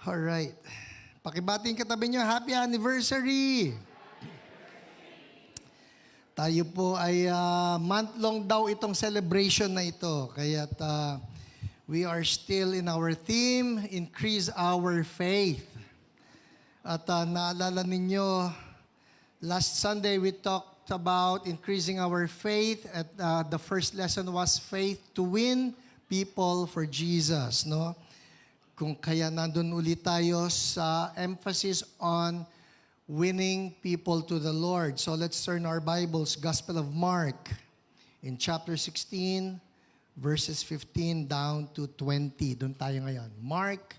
Alright. Pakibating katabi nyo, happy anniversary! Tayo po ay month-long daw itong celebration na ito. Kaya we are still in our theme, increase our faith. At naalala ninyo, last Sunday we talked about increasing our faith. At the first lesson was faith to win people for Jesus. No? Kung kaya nandun ulit tayo sa emphasis on winning people to the Lord. So let's turn our Bibles, Gospel of Mark, in chapter 16, verses 15 down to 20. Doon tayo ngayon. Mark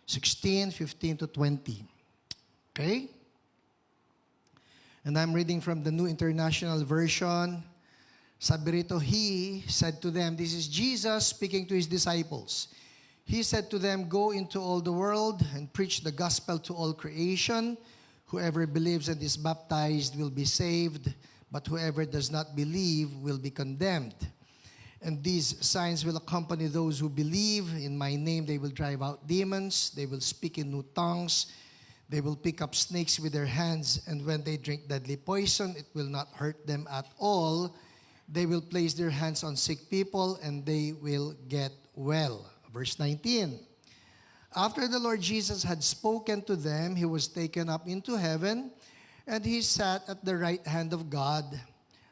16, 15 to 20. Okay? And I'm reading from the New International Version. Sabi rito, He said to them, this is Jesus speaking to His disciples. He said to them, go into all the world and preach the gospel to all creation. Whoever believes and is baptized will be saved, but whoever does not believe will be condemned. And these signs will accompany those who believe. In my name they will drive out demons. They will speak in new tongues. They will pick up snakes with their hands. And when they drink deadly poison, it will not hurt them at all. They will place their hands on sick people and they will get well. Verse 19. After the Lord Jesus had spoken to them, He was taken up into heaven, and He sat at the right hand of God.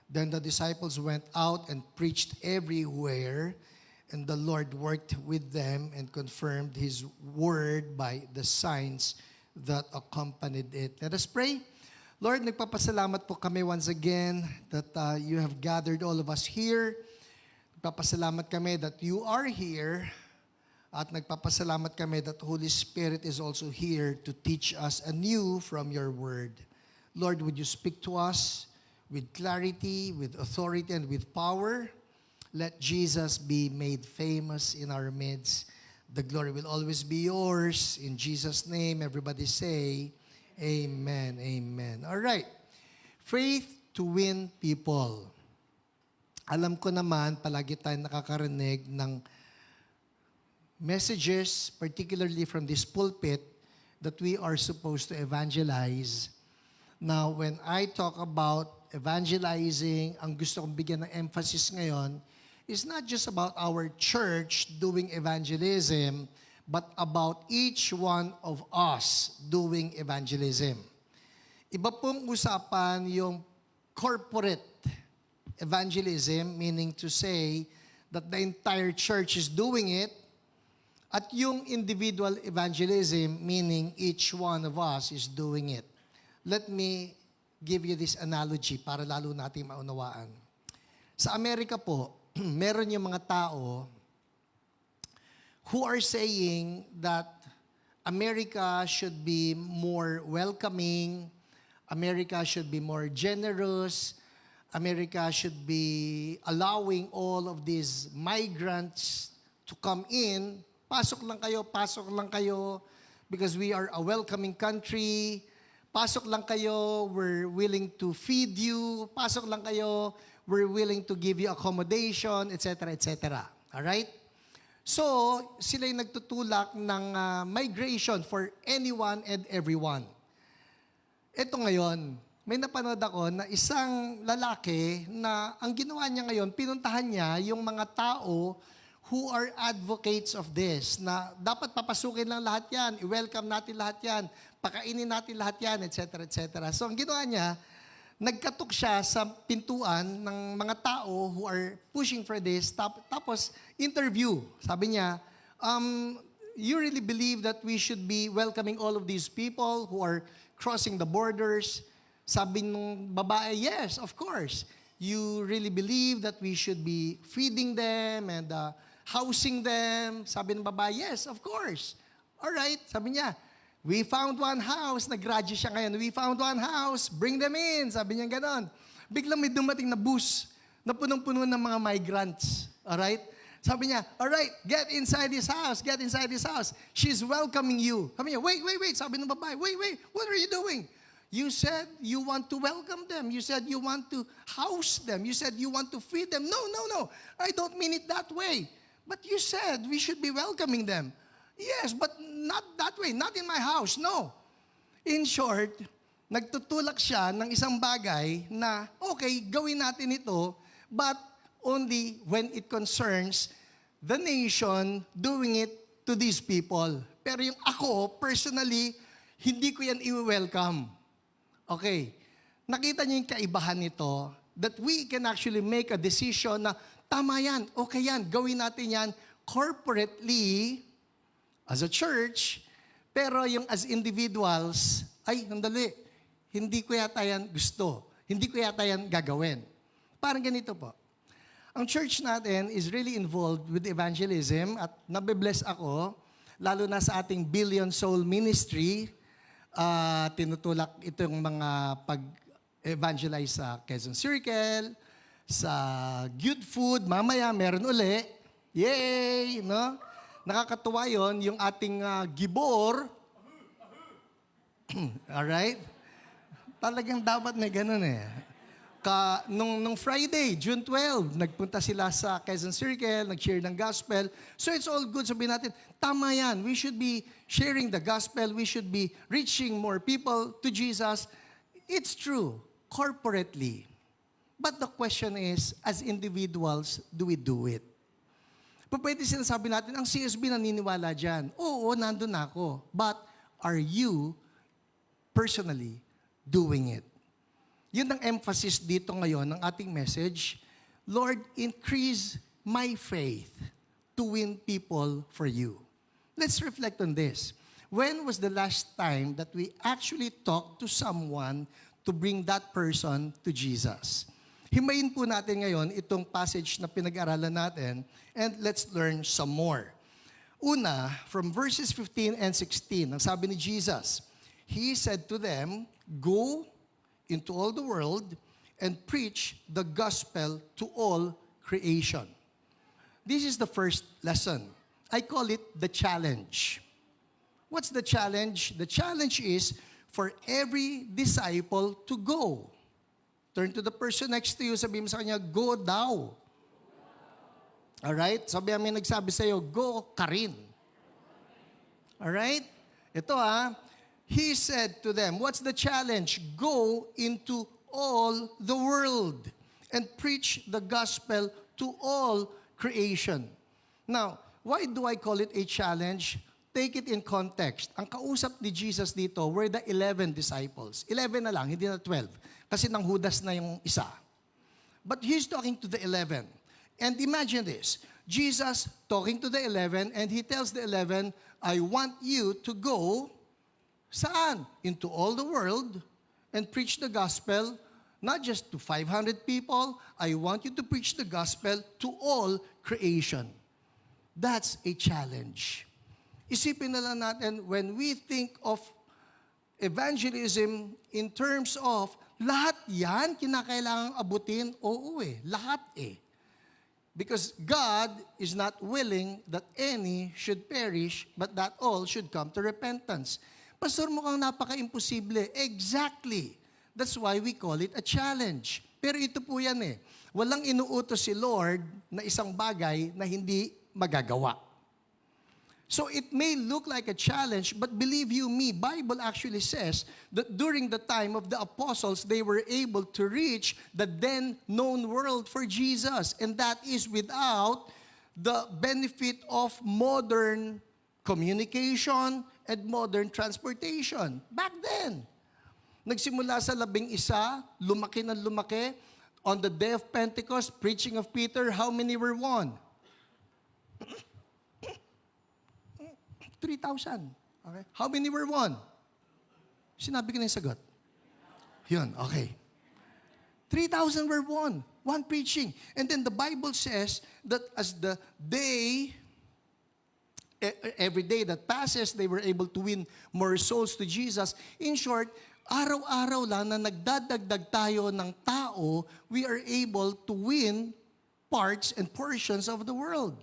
Then the disciples went out and preached everywhere, and the Lord worked with them and confirmed His word by the signs that accompanied it. Let us pray. Lord, nagpapasalamat po kami once again that You have gathered all of us here. Nagpapasalamat kami that You are here. At nagpapasalamat kami that Holy Spirit is also here to teach us anew from Your Word. Lord, would You speak to us with clarity, with authority, and with power? Let Jesus be made famous in our midst. The glory will always be Yours. In Jesus' name, everybody say, Amen, Amen. All right. Faith to win people. Alam ko naman, palagi tayong nakakarinig ng messages, particularly from this pulpit, that we are supposed to evangelize. Now, when I talk about evangelizing, ang gusto kong bigyan ng emphasis ngayon is not just about our church doing evangelism, but about each one of us doing evangelism. Iba pong usapan yung corporate evangelism, meaning to say that the entire church is doing it, at yung individual evangelism, meaning each one of us is doing it. Let me give you this analogy para lalo natin maunawaan. Sa Amerika po, meron yung mga tao who are saying that America should be more welcoming, America should be more generous, America should be allowing all of these migrants to come in. Pasok lang kayo, because we are a welcoming country. Pasok lang kayo, we're willing to feed you. Pasok lang kayo, we're willing to give you accommodation, etc., etc. Alright? So, sila yung nagtutulak ng migration for anyone and everyone. Ito ngayon, may napanood ako na isang lalaki na ang ginawa niya ngayon, pinuntahan niya yung mga tao who are advocates of this, na dapat papasukin lang lahat yan, i-welcome natin lahat yan, pakainin natin lahat yan, etc., etc. So ang ginawa niya, nagkatok siya sa pintuan ng mga tao who are pushing for this, tapos interview. Sabi niya, you really believe that we should be welcoming all of these people who are crossing the borders? Sabi ng babae, yes, of course. You really believe that we should be feeding them and housing them? Sabi ng babae, yes, of course. Alright, sabi niya, we found one house, nag-graduate siya ngayon, we found one house, bring them in, sabi niya ganon. Biglang may dumating na bus na punong-puno ng mga migrants. Alright? Sabi niya, alright, get inside this house, get inside this house. She's welcoming you. Sabi niya, wait, sabi ng babae, wait, what are you doing? You said you want to welcome them. You said you want to house them. You said you want to feed them. No. I don't mean it that way. But you said we should be welcoming them. Yes, but not that way. Not in my house. No. In short, nagtutulak siya ng isang bagay na, okay, gawin natin ito, but only when it concerns the nation doing it to these people. Pero yung ako, personally, hindi ko yan i-welcome. Okay. Nakita niyo yung kaibahan nito, that we can actually make a decision na, tama yan, okay yan, gawin natin yan corporately, as a church, pero yung as individuals, ay, handali, hindi ko yata yan gusto. Hindi ko yata yan gagawin. Parang ganito po. Ang church natin is really involved with evangelism at nabibless ako, lalo na sa ating Billion Soul Ministry, tinutulak itong mga pag-evangelize sa Quezon Circle, sa Good Food, mamaya meron uli. Yay! No? Nakakatuwa yon yung ating gibor. Alright? Talagang dapat may ganun eh. Nung Friday, June 12, nagpunta sila sa Quezon Circle, nag-share ng gospel. So it's all good. Sabihin natin, tama yan. We should be sharing the gospel. We should be reaching more people to Jesus. It's true, corporately. But the question is, as individuals, do we do it? Pwede sinasabi natin, ang CSB naniniwala dyan. Oo, nandun ako. But are you personally doing it? Yun ang emphasis dito ngayon ng ating message. Lord, increase my faith to win people for you. Let's reflect on this. When was the last time that we actually talked to someone to bring that person to Jesus? Himayin po natin ngayon itong passage na pinag-aralan natin and let's learn some more. Una, from verses 15 and 16, ang sabi ni Jesus, He said to them, Go into all the world and preach the gospel to all creation. This is the first lesson. I call it the challenge. What's the challenge? The challenge is for every disciple to go. Turn to the person next to you, sabihin mo sa kanya, go daw. Alright? Sabi namin nagsabi sa iyo, go ka rin. Alright? Ito He said to them, what's the challenge? Go into all the world and preach the gospel to all creation. Now, why do I call it a challenge? Take it in context. Ang kausap ni Jesus dito were the 11 disciples. 11 na lang, hindi na 12. Kasi nang Judas na yung isa. But he's talking to the 11. And imagine this. Jesus talking to the 11 and he tells the 11, I want you to go, saan? Into all the world and preach the gospel, not just to 500 people. I want you to preach the gospel to all creation. That's a challenge. Isipin na lang natin, when we think of evangelism in terms of lahat yan, kinakailangang abutin, oo lahat Because God is not willing that any should perish, but that all should come to repentance. Pastor, mukhang napaka-imposible. Exactly. That's why we call it a challenge. Pero ito po yan Walang inuutos si Lord na isang bagay na hindi magagawa. So it may look like a challenge, but believe you me, Bible actually says that during the time of the apostles, they were able to reach the then known world for Jesus. And that is without the benefit of modern communication and modern transportation. Back then, nagsimula sa 11, lumaki ng lumaki. On the day of Pentecost, preaching of Peter, how many were won? 3,000. Okay? How many were won? Sinabi ko na yung sagot. Yun, okay. 3,000 were won. One preaching. And then the Bible says that as the day, every day that passes, they were able to win more souls to Jesus. In short, araw-araw lang na nagdadagdag tayo ng tao, we are able to win parts and portions of the world.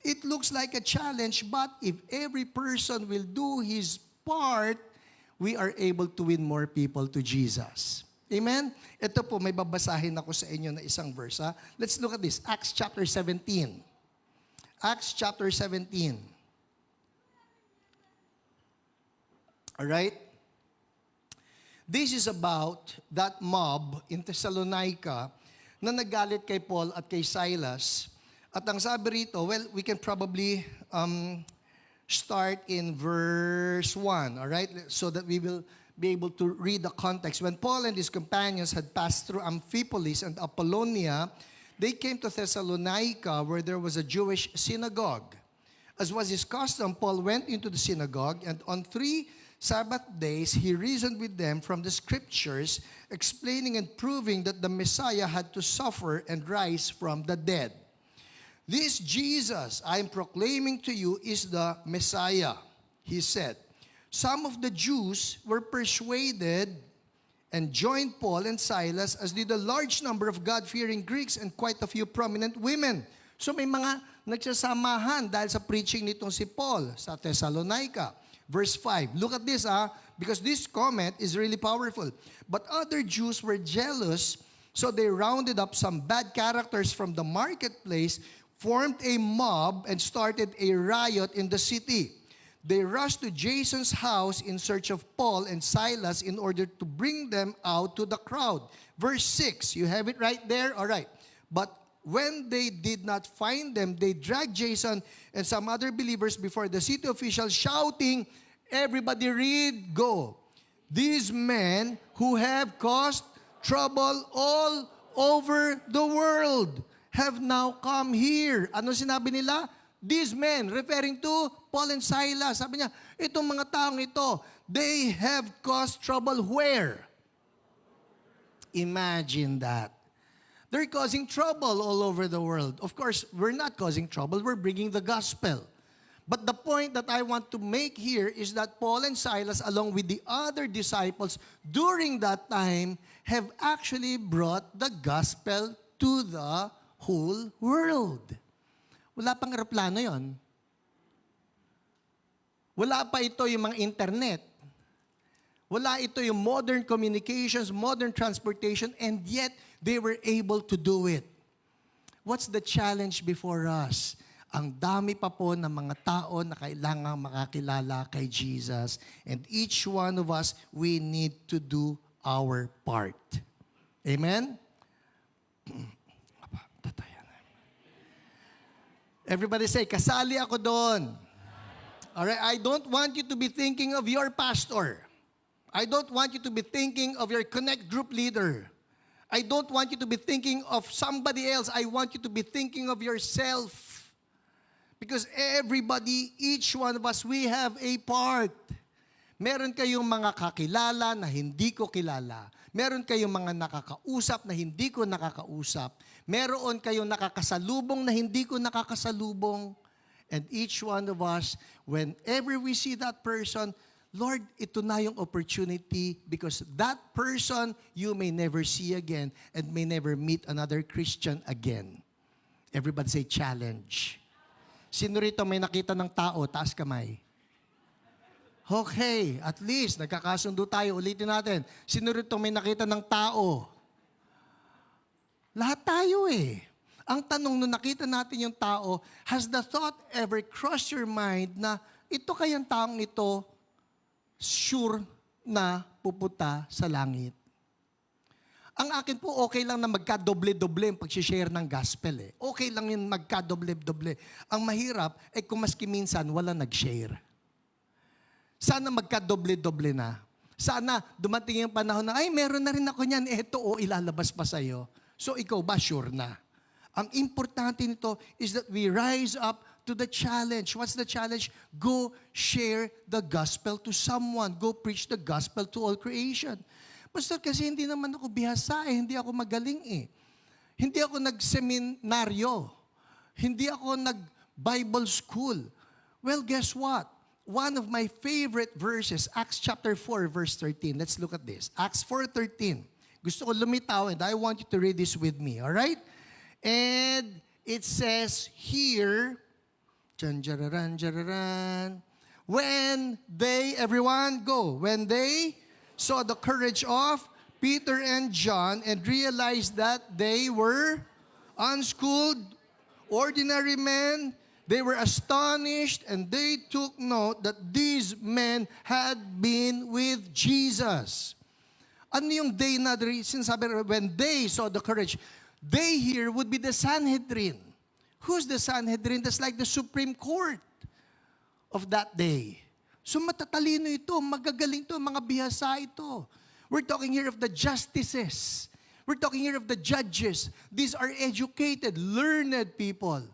It looks like a challenge, but if every person will do his part, we are able to win more people to Jesus. Amen? Ito po, may babasahin ako sa inyo na isang verse. Let's look at this. Acts chapter 17. Acts chapter 17. All right? This is about that mob in Thessalonica na nagalit kay Paul at kay Silas. At ang sabi rito, well, we can probably start in verse 1, all right? So that we will be able to read the context. When Paul and his companions had passed through Amphipolis and Apollonia, they came to Thessalonica where there was a Jewish synagogue. As was his custom, Paul went into the synagogue, and on 3 Sabbath days, he reasoned with them from the scriptures, explaining and proving that the Messiah had to suffer and rise from the dead. This Jesus I am proclaiming to you is the Messiah, he said. Some of the Jews were persuaded and joined Paul and Silas, as did a large number of God-fearing Greeks and quite a few prominent women. So may mga nagsasamahan dahil sa preaching nitong si Paul sa Thessalonica. Verse 5. Look at this, because this comment is really powerful. But other Jews were jealous, so they rounded up some bad characters from the marketplace, formed a mob, and started a riot in the city. They rushed to Jason's house in search of Paul and Silas in order to bring them out to the crowd. Verse 6. You have it right there? All right. But when they did not find them, they dragged Jason and some other believers before the city officials, shouting, everybody read, go. These men who have caused trouble all over the world have now come here. Ano sinabi nila? These men, referring to Paul and Silas. Sabi niya, itong mga taong ito, they have caused trouble where? Imagine that. They're causing trouble all over the world. Of course, we're not causing trouble. We're bringing the gospel. But the point that I want to make here is that Paul and Silas, along with the other disciples during that time, have actually brought the gospel to the whole world. Wala pang eroplano yon. Wala pa ito yung mga internet. Wala ito yung modern communications, modern transportation, and yet they were able to do it. What's the challenge before us? Ang dami pa po ng mga tao na kailangang makakilala kay Jesus. And each one of us, we need to do our part. Amen? Everybody say, kasali ako doon. Alright, I don't want you to be thinking of your pastor. I don't want you to be thinking of your Connect group leader. I don't want you to be thinking of somebody else. I want you to be thinking of yourself. Because everybody, each one of us, we have a part. Meron kayong mga kakilala na hindi ko kilala. Meron kayong mga nakakausap na hindi ko nakakausap. Meron kayong nakakasalubong na hindi ko nakakasalubong. And each one of us, whenever we see that person, Lord, ito na yung opportunity because that person you may never see again and may never meet another Christian again. Everybody say challenge. Sino rito may nakita ng tao? Taas kamay. Okay, at least nagkakasundo tayo. Ulitin natin. Sino rito may nakita ng tao? Lahat tayo eh. Ang tanong nung nakita natin yung tao, has the thought ever crossed your mind na ito kayang taong ito sure na pupunta sa langit? Ang akin po, okay lang na magka-doble-doble ang pag-share ng gospel eh. Okay lang yun magka-doble-doble. Ang mahirap ay kung maski minsan wala nag-share. Sana magka-doble-doble na. Sana dumating yung panahon na, ay meron na rin ako niyan, eto ilalabas pa sa'yo. So ikaw ba sure na? Ang importante nito is that we rise up to the challenge. What's the challenge? Go share the gospel to someone. Go preach the gospel to all creation. Pastor, kasi hindi naman ako bihasa eh. Hindi ako magaling eh. Hindi ako nag-seminaryo. Hindi ako nag-Bible school. Well, guess what? One of my favorite verses, Acts chapter 4, verse 13. Let's look at this. Acts 4:13. Gusto ko lumitaw and I want you to read this with me. All right? And it says here, when they, everyone go, when they saw the courage of Peter and John and realized that they were unschooled, ordinary men, They were astonished and they took note that these men had been with Jesus. Ano yung they na sinasabi, when they saw the courage, they here would be the Sanhedrin. Who's the Sanhedrin? That's like the Supreme Court of that day. So matatalino ito, magagaling ito, mga bihasa ito. We're talking here of the justices. We're talking here of the judges. These are educated, learned people.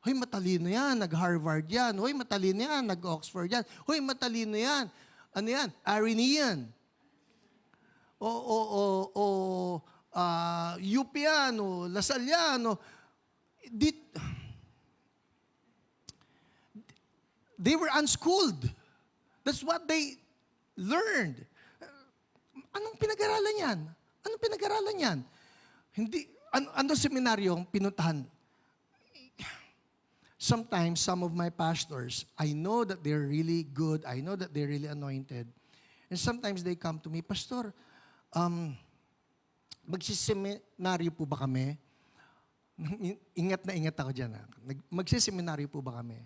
Hoy, matalino yan, nag-Harvard yan. Hoy, matalino yan, nag-Oxford yan. Hoy, matalino yan. Ano yan? Arinian. UP yan, o Lasal yan, they were unschooled. That's what they learned. Anong pinag-aralan yan? Anong pinag-aralan yan? Hindi, ano seminaryo ang pinuntahan? Sometimes, some of my pastors, I know that they're really good, I know that they're really anointed, and sometimes they come to me, Pastor, magsiseminaryo po ba kami? Ingat na ingat ako dyan. Magsiseminaryo po ba kami?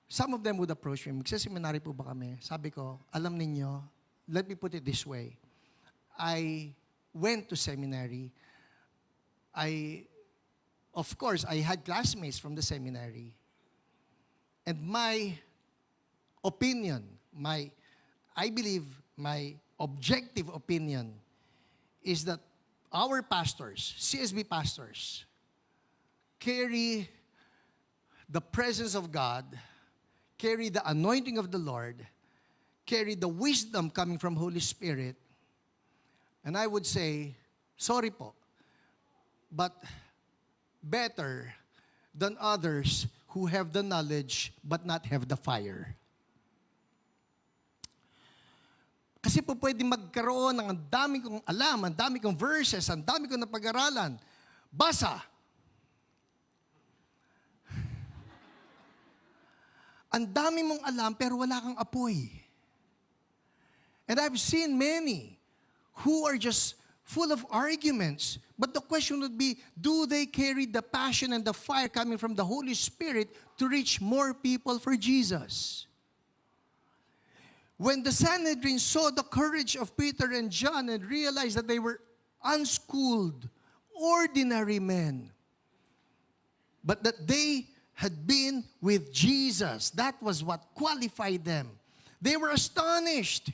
Some of them would approach me, magsiseminaryo po ba kami? Sabi ko, alam ninyo, let me put it this way. I went to seminary. Of course, I had classmates from the seminary. And my opinion, I believe my objective opinion is that our pastors, CSB pastors, carry the presence of God, carry the anointing of the Lord, carry the wisdom coming from Holy Spirit. And I would say, sorry po, but better than others who have the knowledge but not have the fire. Kasi po pwede magkaroon ng ang dami kong alam, ang dami kong verses, ang dami kong napag-aralan. Basa. Ang dami mong alam pero wala kang apoy. And I've seen many who are just full of arguments. But the question would be, do they carry the passion and the fire coming from the Holy Spirit to reach more people for Jesus? When the Sanhedrin saw the courage of Peter and John and realized that they were unschooled, ordinary men, but that they had been with Jesus, that was what qualified them. They were astonished.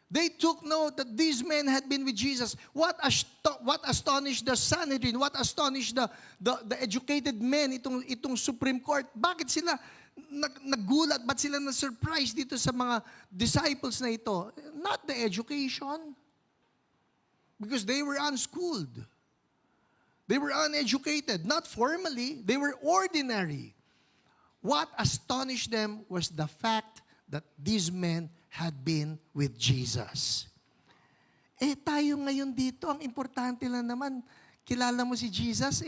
They took note that these men had been with Jesus. What astonished the Sanhedrin? What astonished the educated men, itong Supreme Court? Bakit sila nagulat? Ba't sila na-surprise dito sa mga disciples na ito? Not the education. Because they were unschooled. They were uneducated. Not formally. They were ordinary. What astonished them was the fact that these men had been with Jesus. Tayo ngayon dito, ang importante lang naman, kilala mo si Jesus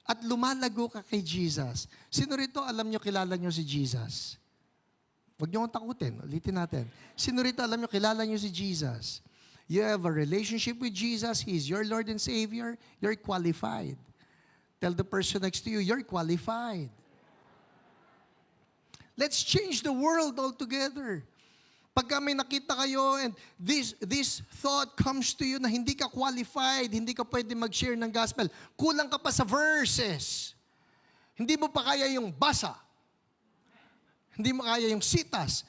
At lumalago ka kay Jesus. Sino rito, alam nyo, kilala nyo si Jesus? Huwag nyo akong takutin. Ulitin natin. Sino rito, alam nyo, kilala nyo si Jesus? You have a relationship with Jesus. He is your Lord and Savior. You're qualified. Tell the person next to you, you're qualified. Let's change the world altogether. Pagka may nakita kayo and this thought comes to you na hindi ka qualified, hindi ka pwede mag-share ng gospel, kulang ka pa sa verses. Hindi mo pa kaya yung basa. Hindi mo kaya yung sitas.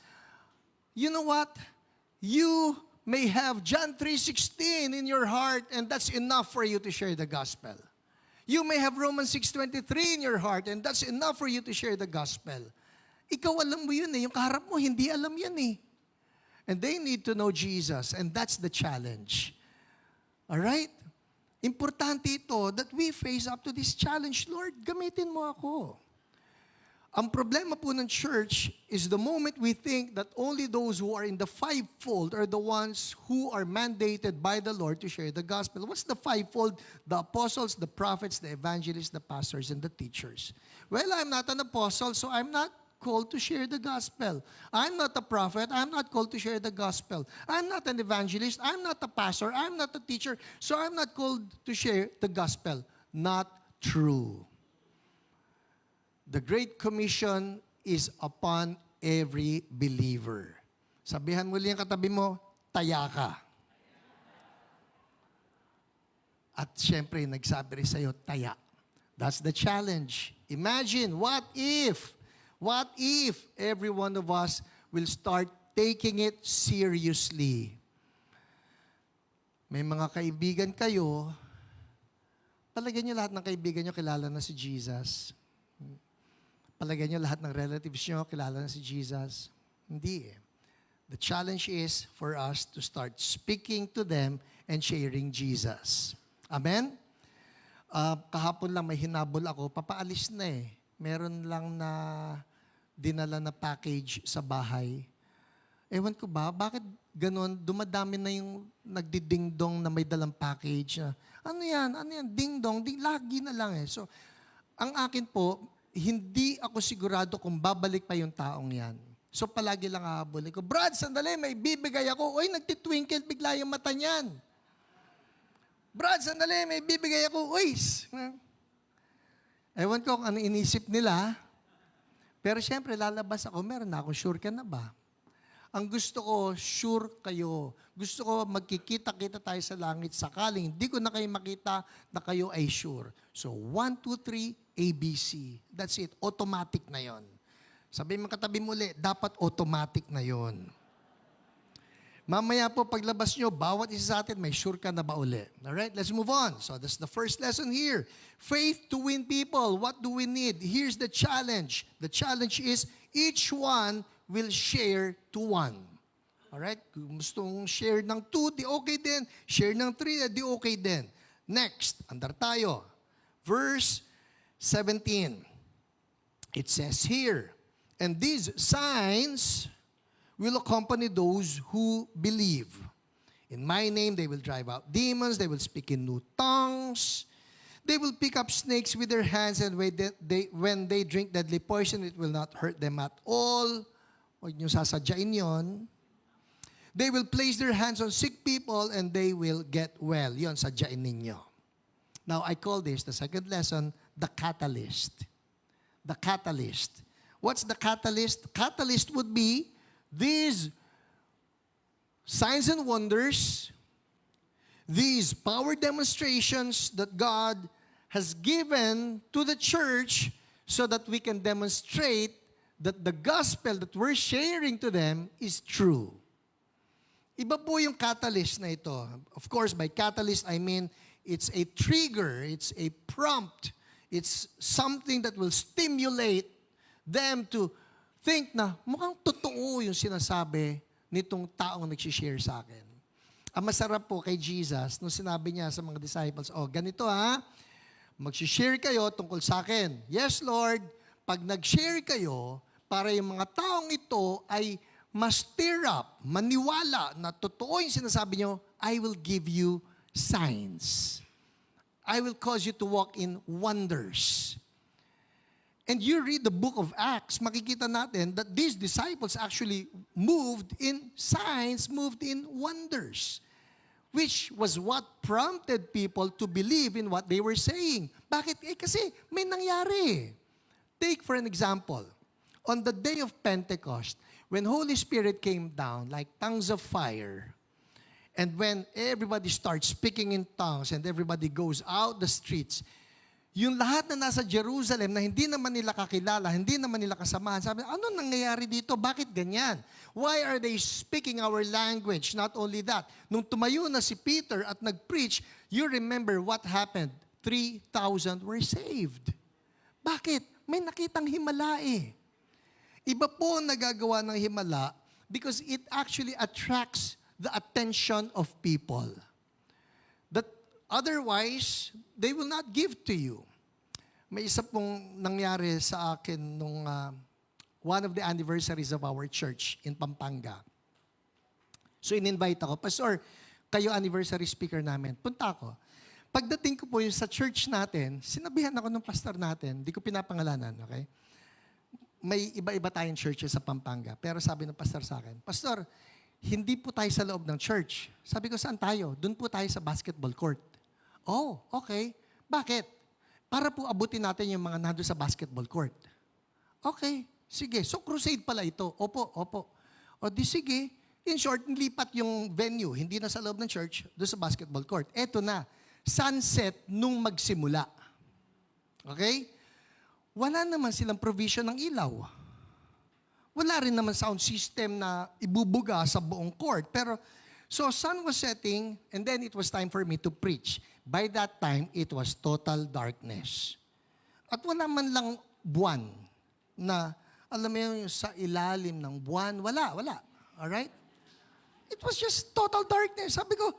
You know what? You may have John 3:16 in your heart and that's enough for you to share the gospel. You may have Romans 6:23 in your heart and that's enough for you to share the gospel. Ikaw alam mo yun yung kaharap mo, hindi alam yan And they need to know Jesus, and that's the challenge. All right? Importante ito that we face up to this challenge. Lord, gamitin mo ako. Ang problema po ng church is the moment we think that only those who are in the fivefold are the ones who are mandated by the Lord to share the gospel. What's the fivefold? The apostles, the prophets, the evangelists, the pastors, and the teachers. Well, I'm not an apostle, so I'm not called to share the gospel. I'm not a prophet. I'm not called to share the gospel. I'm not an evangelist. I'm not a pastor. I'm not a teacher. So I'm not called to share the gospel. Not true. The Great Commission is upon every believer. Sabihan mo yung katabi mo, taya ka. At syempre, nagsabi rin sa'yo, taya. That's the challenge. Imagine, what if every one of us will start taking it seriously? May mga kaibigan kayo, palagay niyo lahat ng kaibigan niyo kilala na si Jesus. Palagay niyo lahat ng relatives niyo kilala na si Jesus. Hindi eh. The challenge is for us to start speaking to them and sharing Jesus. Amen? Kahapon lang may hinabol ako, papaalis na eh. Meron lang na dinala na package sa bahay. Ewan ko ba, bakit ganun? Dumadami na yung nagdidingdong na may dalang package. Ano yan? Dingdong. Lagi na lang eh. So, ang akin po, hindi ako sigurado kung babalik pa yung taong yan. So, palagi lang hahabulin ko, Brad, sandali, may bibigay ako. Uy, nagtitwinkle bigla yung mata niyan. Brad, sandali, may bibigay ako. Uy! Ewan ko kung ano inisip nila. Pero syempre, lalabas ako, meron na ako, sure ka na ba? Ang gusto ko, sure kayo. Gusto ko magkikita-kita tayo sa langit sakaling hindi ko na kayo makita na kayo ay sure. So, 1, 2, 3, ABC. That's it. Automatic na yon. Sabi mo katabi muli, dapat automatic na yon. Mamaya po, paglabas nyo, bawat isa sa atin, may sure ka na ba uli? Alright, let's move on. So, that's the first lesson here. Faith to win people. What do we need? Here's the challenge. The challenge is, each one will share to one. Alright? Kung gusto mong share ng 2, di okay din. Share ng 3, di okay din. Next, andar tayo. Verse 17. It says here, and these signs will accompany those who believe. In my name, they will drive out demons. They will speak in new tongues. They will pick up snakes with their hands, and when they drink deadly poison, it will not hurt them at all. Huwag niyo sasadyain yon. They will place their hands on sick people, and they will get well. Yon, sadyain ninyo. Now, I call this, the second lesson, the catalyst. The catalyst. What's the catalyst? Catalyst would be these signs and wonders, these power demonstrations that God has given to the church so that we can demonstrate that the gospel that we're sharing to them is true. Iba po yung catalyst na ito. Of course, by catalyst, I mean it's a trigger, it's a prompt, it's something that will stimulate them to think na mukhang totoo yung sinasabi nitong taong nagsishare sa akin. Ang masarap po kay Jesus, nung sinabi niya sa mga disciples, ganito ha, magsishare kayo tungkol sa akin. Yes, Lord, pag nag-share kayo, para yung mga taong ito ay ma-stir up, maniwala na totoo yung sinasabi nyo, I will give you signs. I will cause you to walk in wonders. And you read the book of Acts, makikita natin that these disciples actually moved in signs, moved in wonders, which was what prompted people to believe in what they were saying. Bakit? Kasi may nangyari. Take for an example, on the day of Pentecost, when Holy Spirit came down like tongues of fire, and when everybody starts speaking in tongues and everybody goes out the streets, yung lahat na nasa Jerusalem na hindi naman nila kakilala, hindi naman nila kasamahan, sabi, ano nangyayari dito? Bakit ganyan? Why are they speaking our language? Not only that, nung tumayo na si Peter at nag-preach, you remember what happened? 3,000 were saved. Bakit? May nakitang himala eh. Iba po ang nagagawa ng himala because it actually attracts the attention of people. That otherwise, they will not give to you. May isa pong nangyari sa akin nung one of the anniversaries of our church in Pampanga. So in-invite ako, Pastor, kayo anniversary speaker namin. Punta ako. Pagdating ko po yung sa church natin, sinabihan ako ng pastor natin, di ko pinapangalanan, okay? May iba-iba tayong churches sa Pampanga. Pero sabi ng pastor sa akin, Pastor, hindi po tayo sa loob ng church. Sabi ko, saan tayo? Doon po tayo sa basketball court. Oh, okay. Bakit? Para po abutin natin yung mga nandun sa basketball court. Okay, sige. So crusade pala ito. Opo, opo. O di sige. In short, nilipat yung venue. Hindi na sa loob ng church, doon sa basketball court. Eto na. Sunset nung magsimula. Okay? Wala naman silang provision ng ilaw. Wala rin naman sound system na ibubuga sa buong court. Pero, so sun was setting and then it was time for me to preach. By that time, it was total darkness. At wala man lang buwan na, alam mo yung sa ilalim ng buwan, wala. Alright? It was just total darkness. Sabi ko,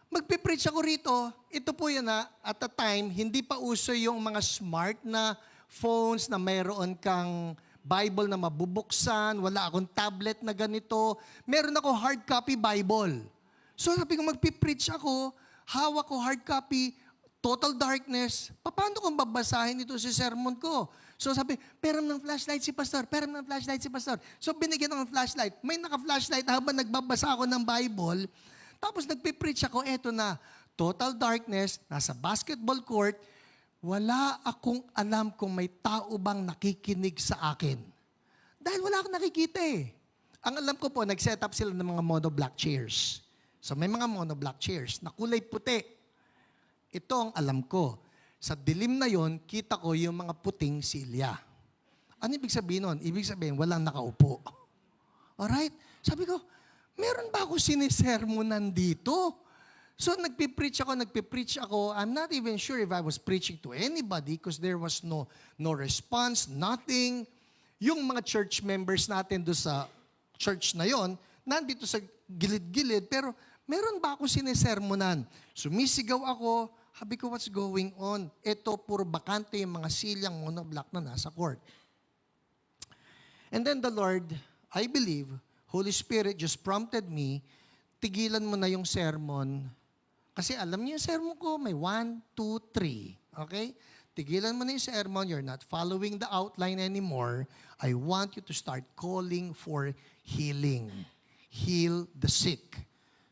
magpipreach ako rito. Ito po yan at the time, hindi pa uso yung mga smart na phones na mayroon kang Bible na mabubuksan, wala akong tablet na ganito. Meron ako hard copy Bible. So sabi ko, magpipreach ako, hawak ko hard copy, total darkness. Paano kung babasahin ito sa sermon ko? So sabi, peram ng flashlight si pastor, peram ng flashlight si pastor. So binigyan ako ng flashlight. May naka-flashlight habang nagbabasa ako ng Bible. Tapos nagpipreach ako, eto na, total darkness, nasa basketball court, wala akong alam kung may tao bang nakikinig sa akin. Dahil wala akong nakikita eh. Ang alam ko po, nag-set up sila ng mga mono-black chairs. So may mga mono-black chairs na kulay puti. Ito ang alam ko. Sa dilim na yon, kita ko yung mga puting silya. Ano ibig sabihin nun? Ibig sabihin, walang nakaupo. Alright? Sabi ko, meron ba ako sinisermonan dito? So nagpipreach ako. I'm not even sure if I was preaching to anybody because there was no response, nothing. Yung mga church members natin do sa church na yon, nandito sa gilid-gilid, pero meron ba ako sinisermonan? Sumisigaw ako, sabi ko, what's going on? Ito, puro bakante yung mga silyang monoblock na nasa court. And then the Lord, I believe, Holy Spirit just prompted me, tigilan mo na yung sermon. Kasi alam niyo yung sermon ko, may 1, 2, 3. Okay? Tigilan mo na yung sermon. You're not following the outline anymore. I want you to start calling for healing. Heal the sick.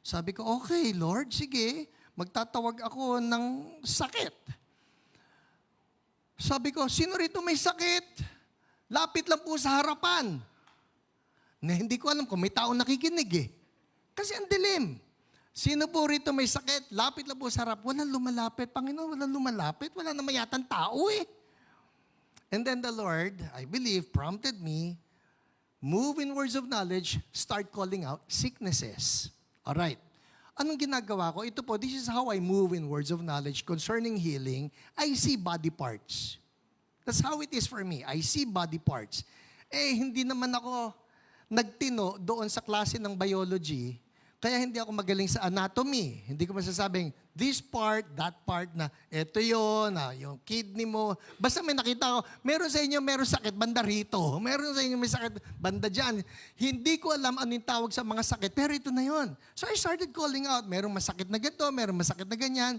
Sabi ko, okay, Lord, sige. Magtatawag ako ng sakit. Sabi ko, sino rito may sakit? Lapit lang po sa harapan. Na hindi ko alam kung may taong nakikinig eh. Kasi ang dilim. Sino po rito may sakit? Lapit lang po sa harap. Walang lumalapit. Panginoon, walang lumalapit. Wala na mayatang tao eh. And then the Lord, I believe, prompted me, move in words of knowledge, start calling out sicknesses. Alright. Anong ginagawa ko? Ito po, this is how I move in words of knowledge concerning healing. I see body parts. That's how it is for me. I see body parts. Eh, hindi naman ako nagtino doon sa klase ng biology. Kaya hindi ako magaling sa anatomy. Hindi ko masasabing, this part, that part, na eto yun, yung kidney mo. Basta may nakita ko, meron sa inyo, meron sakit, banda rito. Meron sa inyo, may sakit, banda dyan. Hindi ko alam ano yung tawag sa mga sakit, pero ito na yun. So I started calling out, merong masakit na ganito, merong masakit na ganyan.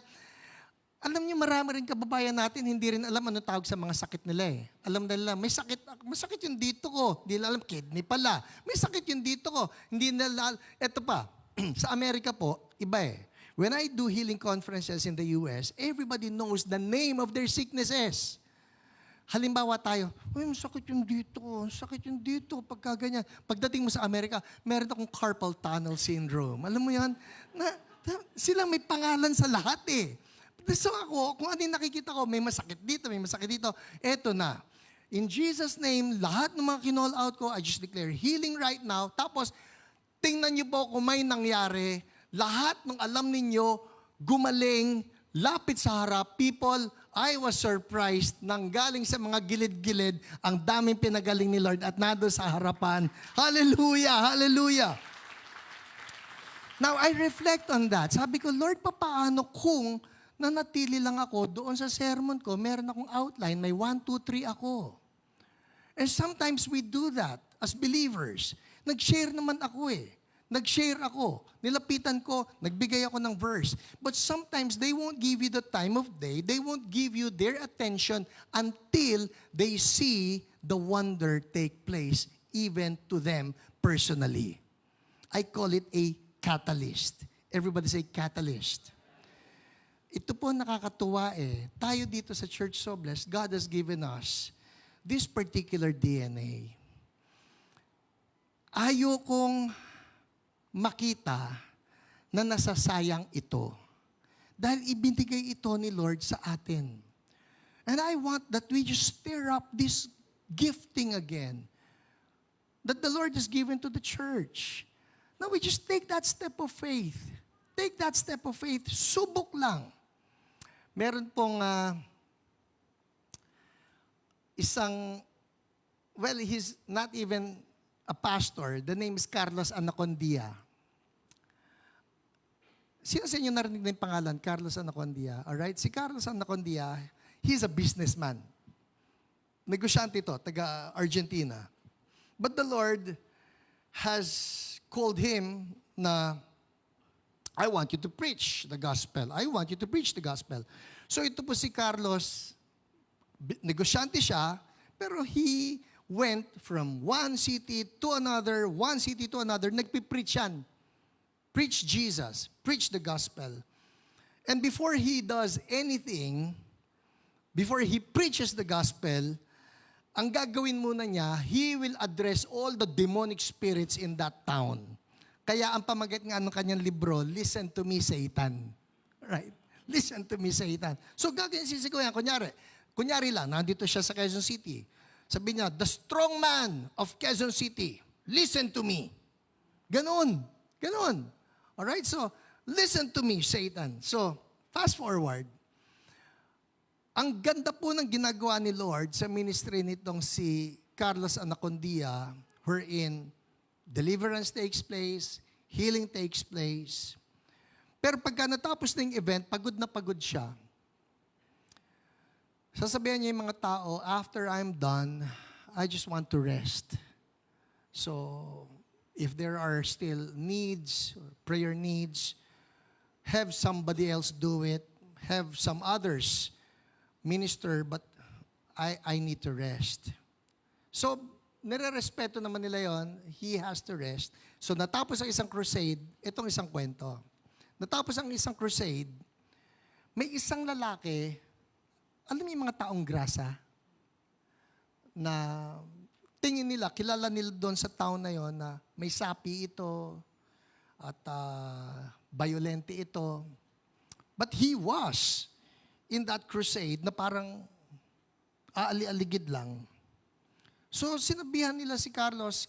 Alam niyo, marami rin kababayan natin, hindi rin alam ano tawag sa mga sakit nila eh. Alam nila, masakit yung dito ko. Hindi nila alam, kidney pala. May sakit yung dito ko. Hindi nila, eto pa, sa Amerika po, iba eh. When I do healing conferences in the US, everybody knows the name of their sicknesses. Halimbawa tayo, sakit yung dito, pagka ganyan. Pagdating mo sa Amerika, meron akong carpal tunnel syndrome. Alam mo yan? Sila may pangalan sa lahat eh. So ako, kung ano yung nakikita ko, may masakit dito, eto na. In Jesus' name, lahat ng mga kinall out ko, I just declare healing right now. Tapos, tingnan niyo po kung may nangyari. Lahat ng alam ninyo, gumaling, lapit sa harap. People, I was surprised nang galing sa mga gilid-gilid, ang daming pinagaling ni Lord at nado sa harapan. Hallelujah! Hallelujah! Now, I reflect on that. Sabi ko, Lord, paano kung nanatili lang ako doon sa sermon ko, meron akong outline, may 1, 2, 3 ako. And sometimes we do that as believers. Nag-share naman ako eh. Nag-share ako. Nilapitan ko, nagbigay ako ng verse. But sometimes they won't give you the time of day. They won't give you their attention until they see the wonder take place even to them personally. I call it a catalyst. Everybody say catalyst. Ito po nakakatuwa eh. Tayo dito sa Church So Blessed, God has given us this particular DNA. Ayokong makita na nasasayang ito. Dahil ibinigay ito ni Lord sa atin. And I want that we just stir up this gifting again that the Lord has given to the church. Now we just take that step of faith. Take that step of faith. Subok lang. Meron pong he's not even a pastor. The name is Carlos Anacondia. Sino sa inyo narinig na yung pangalan? Carlos Anacondia. Alright? Si Carlos Anacondia, he's a businessman. Negosyante ito, taga Argentina. But the Lord has called him na, I want you to preach the gospel. I want you to preach the gospel. So ito po si Carlos, negosyante siya, pero he went from one city to another, nagpipreach yan. Preach Jesus, preach the gospel. And before he does anything, before he preaches the gospel, ang gagawin muna niya, he will address all the demonic spirits in that town. Kaya ang pamagat nga ng kanyang libro, Listen to Me, Satan. Right? Listen to me, Satan. So gagawin sisigaw yan. Kunyari lang, nandito siya sa Quezon City. Sabi niya, the strong man of Quezon City, listen to me. Ganon. Alright, so listen to me, Satan. So, fast forward. Ang ganda po ng ginagawa ni Lord sa ministry nitong si Carlos Anacondia, wherein deliverance takes place, healing takes place. Pero pagka natapos na yung event, pagod na pagod siya. Sasabihan niya yung mga tao, after I'm done, I just want to rest. So, if there are still needs, or prayer needs, have somebody else do it, have some others minister, but I need to rest. So, nire-respeto naman nila yon. He has to rest. So, natapos ang isang crusade, itong isang kwento. Natapos ang isang crusade, may isang lalaki, alam mo yung mga taong grasa, na tingin nila, kilala nila doon sa town na yon na may sapi ito at violente ito. But he was in that crusade na parang aali-aligid lang. So sinabihan nila si Carlos,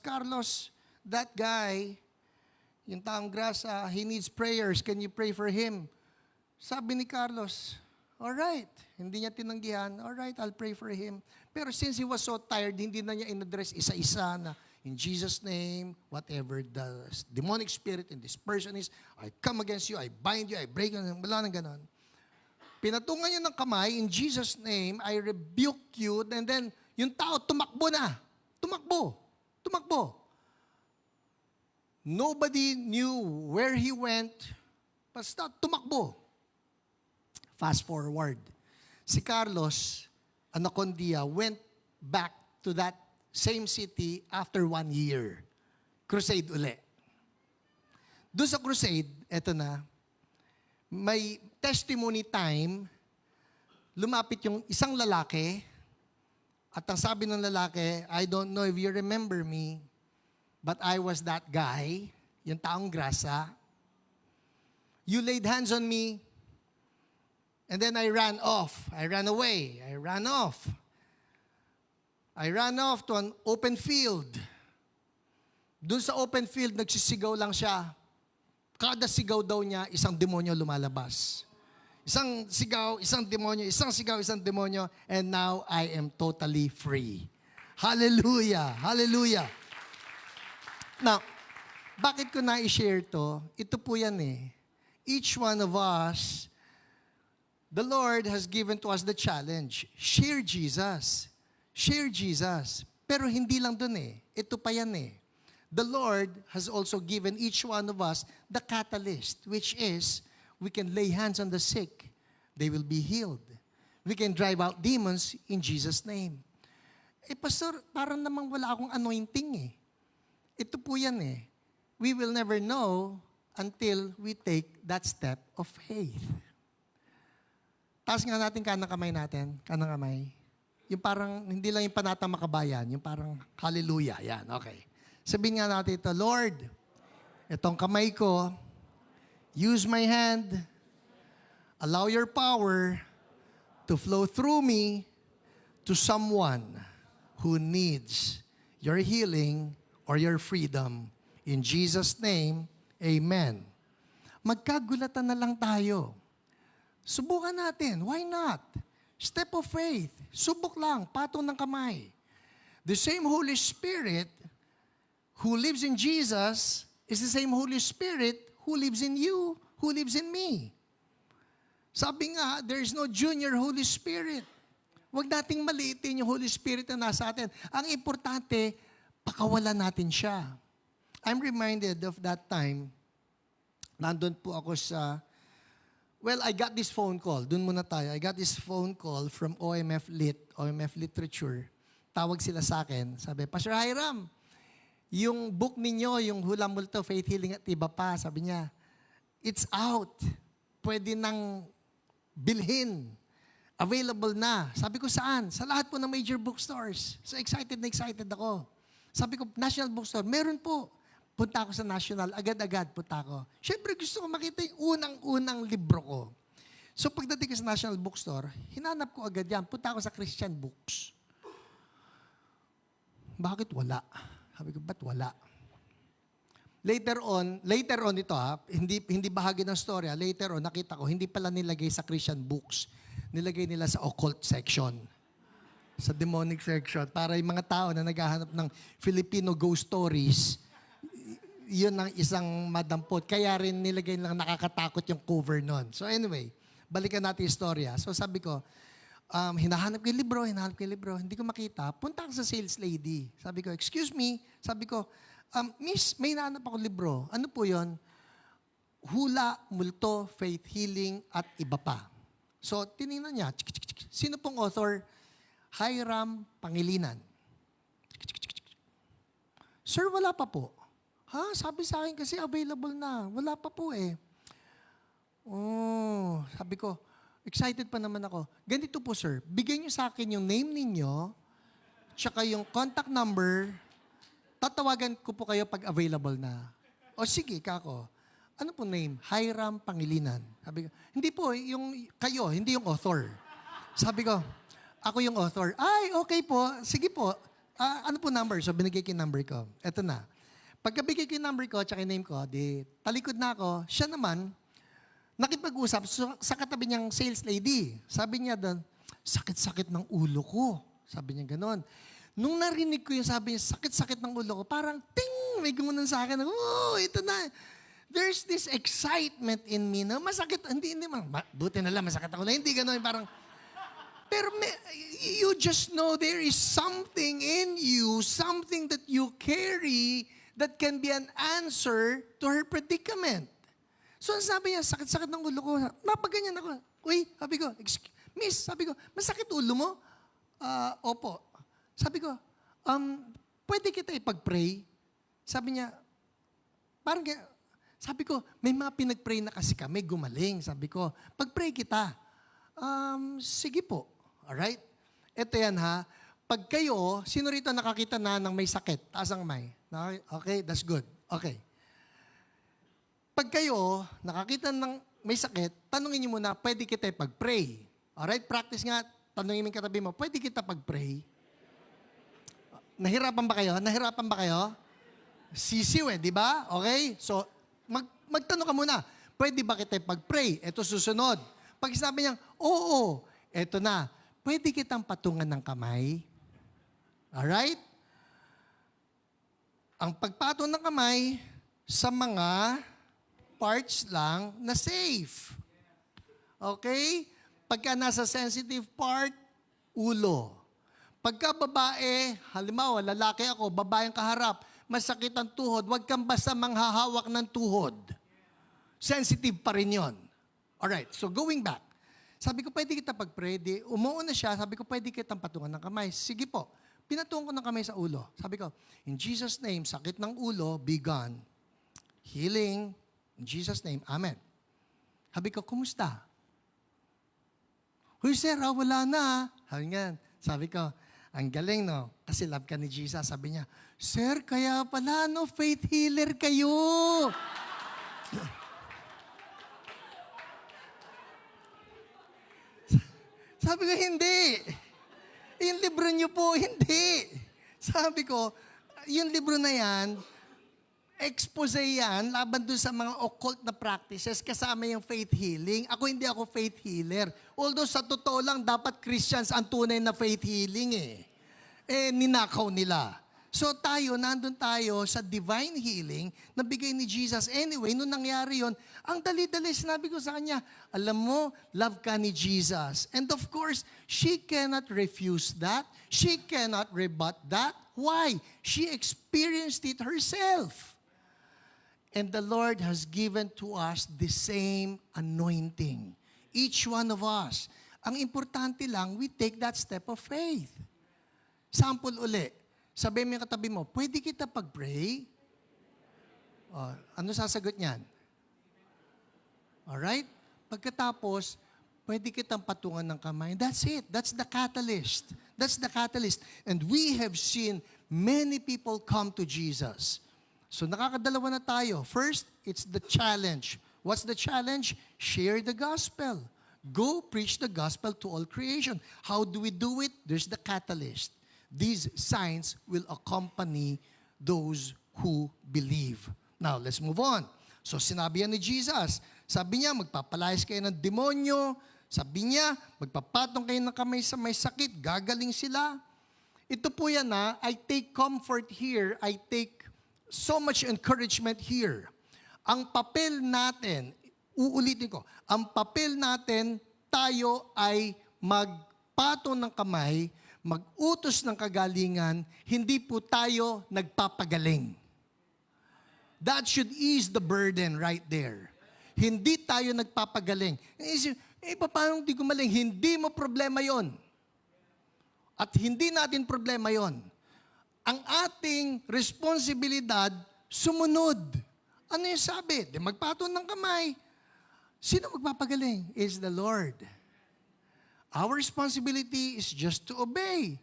that guy, yung taong grasa, he needs prayers. Can you pray for him? Sabi ni Carlos, alright. Hindi niya tinanggihan, alright, I'll pray for him. Pero since he was so tired, hindi na niya in-address isa-isa na, in Jesus' name, whatever the demonic spirit in this person is, I come against you, I bind you, I break you, wala nang ganon. Pinatungan niya ng kamay, in Jesus' name, I rebuke you, and then, yung tao tumakbo na. Tumakbo. Nobody knew where he went, basta tumakbo. Fast forward. Si Carlos Anacondia went back to that same city after 1 year. Crusade uli. Doon sa crusade, eto na, may testimony time, lumapit yung isang lalaki, at ang sabi ng lalaki, I don't know if you remember me, but I was that guy, yung taong grasa. You laid hands on me, and then I ran off. I ran away. I ran off to an open field. Doon sa open field, nagsisigaw lang siya. Kada sigaw daw niya, isang demonyo lumalabas. Isang sigaw, isang demonyo, and now I am totally free. Hallelujah! Hallelujah! Now, bakit ko na-share to? Ito po yan eh. Each one of us, the Lord has given to us the challenge. Share Jesus. Share Jesus. Pero hindi lang dun eh. Ito pa yan eh. The Lord has also given each one of us the catalyst, which is, we can lay hands on the sick. They will be healed. We can drive out demons in Jesus' name. Eh, Pastor, parang namang wala akong anointing eh. Ito po yan eh. We will never know until we take that step of faith. Taas nga natin kanang kamay natin. Kanang kamay. Yung parang, hindi lang yung panatang makabayan, yung parang hallelujah. Yan, okay. Sabihin nga natin ito, Lord, itong kamay ko, use my hand, allow your power to flow through me to someone who needs your healing or your freedom. In Jesus' name, amen. Magkagulatan na lang tayo. Subukan natin. Why not? Step of faith. Subok lang. Patong ng kamay. The same Holy Spirit who lives in Jesus is the same Holy Spirit who lives in you, who lives in me. Sabi nga, there is no junior Holy Spirit. Huwag nating maliitin yung Holy Spirit na nasa atin. Ang importante, pakawalan natin siya. I'm reminded of that time, nandun po ako sa, well, I got this phone call. Dun muna tayo. I got this phone call from OMF Literature. Tawag sila sa akin. Sabi, Pastor Hiram, yung book ninyo, yung Hula Multo, Faith Healing at iba pa, sabi niya, it's out. Pwede nang bilhin. Available na. Sabi ko, saan? Sa lahat po ng major bookstores. So excited na excited ako. Sabi ko, National Bookstore, meron po. Punta ako sa National, agad-agad punta ako. Siyempre, gusto ko makita yung unang-unang libro ko. So pagdating ko sa National Bookstore, hinanap ko agad yan. Punta ako sa Christian Books. Bakit wala? Sabi ko, ba't wala? Later on ito hindi bahagi ng storya. Later on, nakita ko, hindi pala nilagay sa Christian Books. Nilagay nila sa occult section. Sa demonic section. Para yung mga tao na naghahanap ng Filipino ghost stories, yun ang isang madampot. Kaya rin nilagay lang nakakatakot yung cover nun. So anyway, balikan natin yung storya. So sabi ko, hinahanap ko yung libro, hindi ko makita. Punta ako sa sales lady. Sabi ko, excuse me. Sabi ko, Miss, may hinahanap ako libro. Ano po yun? Hula, Multo, Faith Healing, at iba pa. So, tinignan niya. Sino pong author? Hiram Pangilinan. Sir, wala pa po. Ha? Sabi sa akin kasi available na. Wala pa po eh. Oh, sabi ko, excited pa naman ako. Ganito po, sir. Bigyan niyo sa akin yung name ninyo, tsaka yung contact number. Tatawagan ko po kayo pag available na. O sige, kako. Ano po name? Hiram Pangilinan. Sabi ko, hindi po, yung kayo, hindi yung author. Sabi ko, ako yung author. Ay, okay po. Sige po. Ano po number? So, binigay ko yung number ko. Eto na. Pagkabigay ko yung number ko, tsaka yung name ko, di talikod na ako. Siya naman, nakipag-usap sa katabi niyang sales lady. Sabi niya doon, sakit-sakit ng ulo ko. Sabi niya ganon. Nung narinig ko yung sabi niya, sakit-sakit ng ulo ko, parang ting! May gumunan sa akin. Oh, ito na. There's this excitement in me na masakit. Hindi buti na lang, masakit ako na. Hindi ganon. Parang, pero you just know there is something in you, something that you carry that can be an answer to her predicament. So, sabi niya, sakit-sakit ng ulo ko. Napaganyan ako. Uy, sabi ko, Miss, sabi ko, masakit ulo mo? Opo. Sabi ko, pwede kita ipag-pray? Sabi niya, parang, sabi ko, may mga pinag-pray na kasi kami, gumaling. Sabi ko, pag-pray kita. Sige po. Alright? Ito yan ha. Pag kayo, sino rito nakakita na ng may sakit? Taas ang kamay. Okay, that's good. Okay. Pag kayo nakakita ng may sakit, tanungin niyo muna, pwede kita pag-pray. Alright? Practice nga. Tanungin mo yung katabi mo, pwede kita pag-pray? Nahirapan ba kayo? Nahirapan ba kayo? Sisiw di ba? Okay? So, magtanong ka muna, pwede ba kita pag-pray? Ito susunod. Pag sinabi niya, oo, eto na. Pwede kitang patungan ng kamay? Alright? Ang pagpatong ng kamay sa mga parts lang na safe. Okay? Pagka nasa sensitive part, ulo. Pagka babae, halimbawa, lalaki ako, babaeng kaharap, masakit ang tuhod, huwag kang basta manghahawak ng tuhod. Sensitive pa rin yun. Alright, so going back. Sabi ko, pwede kita pag-pray. Umuuna siya, sabi ko, pwede kitang patungan ng kamay. Sige po. Pinatungan ko ng kamay sa ulo. Sabi ko, in Jesus' name, sakit ng ulo, be gone. Healing, in Jesus' name, amen. Sabi ko, kumusta? Huy, sir, wala na. Sabi nga, Sabi ko, ang galing, no? Kasi love ka ni Jesus. Sabi niya, Sir, kaya pala, no, faith healer kayo. Sabi ko, hindi. Yung libro niyo po, hindi. Sabi ko, yung libro na yan, expose yan, laban dun sa mga occult na practices, kasama yung faith healing. Hindi ako faith healer. Although sa totoo lang, dapat Christians ang tunay na faith healing ninakaw nila. So nandun tayo sa divine healing na bigay ni Jesus. Anyway, nung nangyari yon, ang dali-dali, sinabi ko sa kanya, alam mo, love ka ni Jesus. And of course, she cannot refuse that. She cannot rebut that. Why? She experienced it herself. And the Lord has given to us the same anointing. Each one of us. Ang importante lang, we take that step of faith. Sample uli. Sabi mo yung katabi mo, pwede kita pag-pray? Ano sasagot niyan? Alright? Pagkatapos, pwede kitang patungan ng kamay. That's it. That's the catalyst. That's the catalyst. And we have seen many people come to Jesus. So nakakadalawa na tayo. First, it's the challenge. What's the challenge? Share the gospel. Go preach the gospel to all creation. How do we do it? There's the catalyst. These signs will accompany those who believe. Now, let's move on. So, sinabi yan ni Jesus. Sabi niya, magpapalayas kayo ng demonyo. Sabi niya, magpapatong kayo ng kamay sa may sakit. Gagaling sila. Ito po yan I take comfort here. I take so much encouragement here. Ang papel natin, uulitin ko, ang papel natin, tayo ay magpatong ng kamay, mag-utos ng kagalingan, hindi po tayo nagpapagaling. That should ease the burden right there. Hindi tayo nagpapagaling. Paano di gumaling? Hindi mo problema yon. At hindi natin problema yon. Ang ating responsibilidad, sumunod. Ano yung sabi? Magpatong ng kamay. Sino magpapagaling? Is the Lord. Our responsibility is just to obey.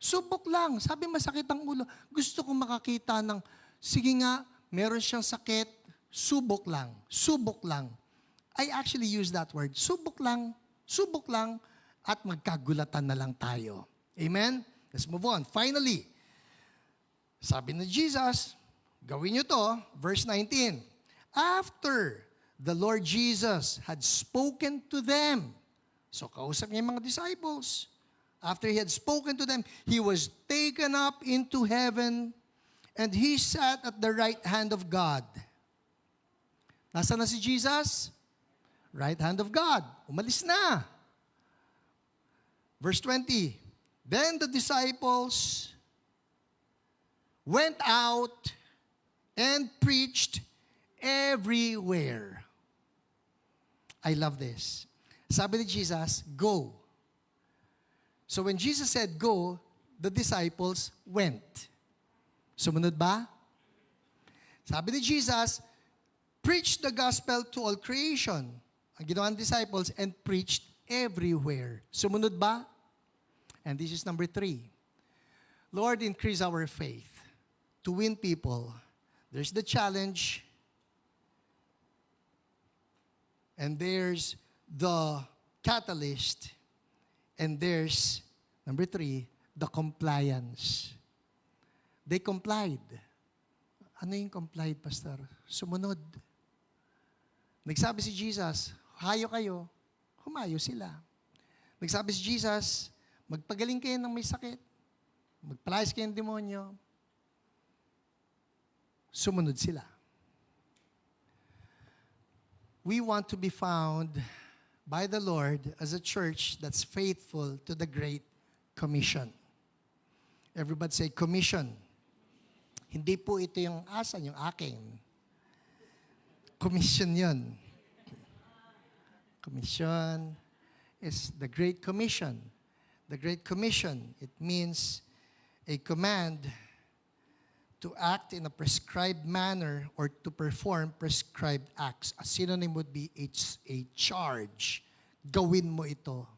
Subok lang. Sabi, masakit ang ulo. Gusto kong makakita ng, sige nga, meron siyang sakit, subok lang. Subok lang. I actually use that word. Subok lang, at magkagulatan na lang tayo. Amen? Let's move on. Finally, sabi ni Jesus, gawin niyo to, verse 19. After the Lord Jesus had spoken to them, so kausap niya yung mga disciples. After he had spoken to them, he was taken up into heaven and he sat at the right hand of God. Nasaan na si Jesus? Right hand of God. Umalis na. Verse 20. Then the disciples went out and preached everywhere. I love this. Sabi ni Jesus, go. So when Jesus said go, the disciples went. Sumunod ba? Sabi ni Jesus, preach the gospel to all creation. Ang ginawa ng disciples, and preached everywhere. Sumunod ba? And this is number 3. Lord, increase our faith to win people. There's the challenge, and there's the catalyst, and there's, number 3, the compliance. They complied. Ano yung complied, Pastor? Sumunod. Nagsabi si Jesus, hayo kayo, humayo sila. Nagsabi si Jesus, magpagaling kayo ng may sakit, magpalayas kayo ng demonyo, sumunod sila. We want to be found by the Lord as a church that's faithful to the Great Commission. Everybody say, commission. Hindi po ito yung asan, yung aking. Commission yun. Commission is the Great Commission. The Great Commission, it means a command to act in a prescribed manner or to perform prescribed acts. A synonym would be it's a charge. Gawin mo ito.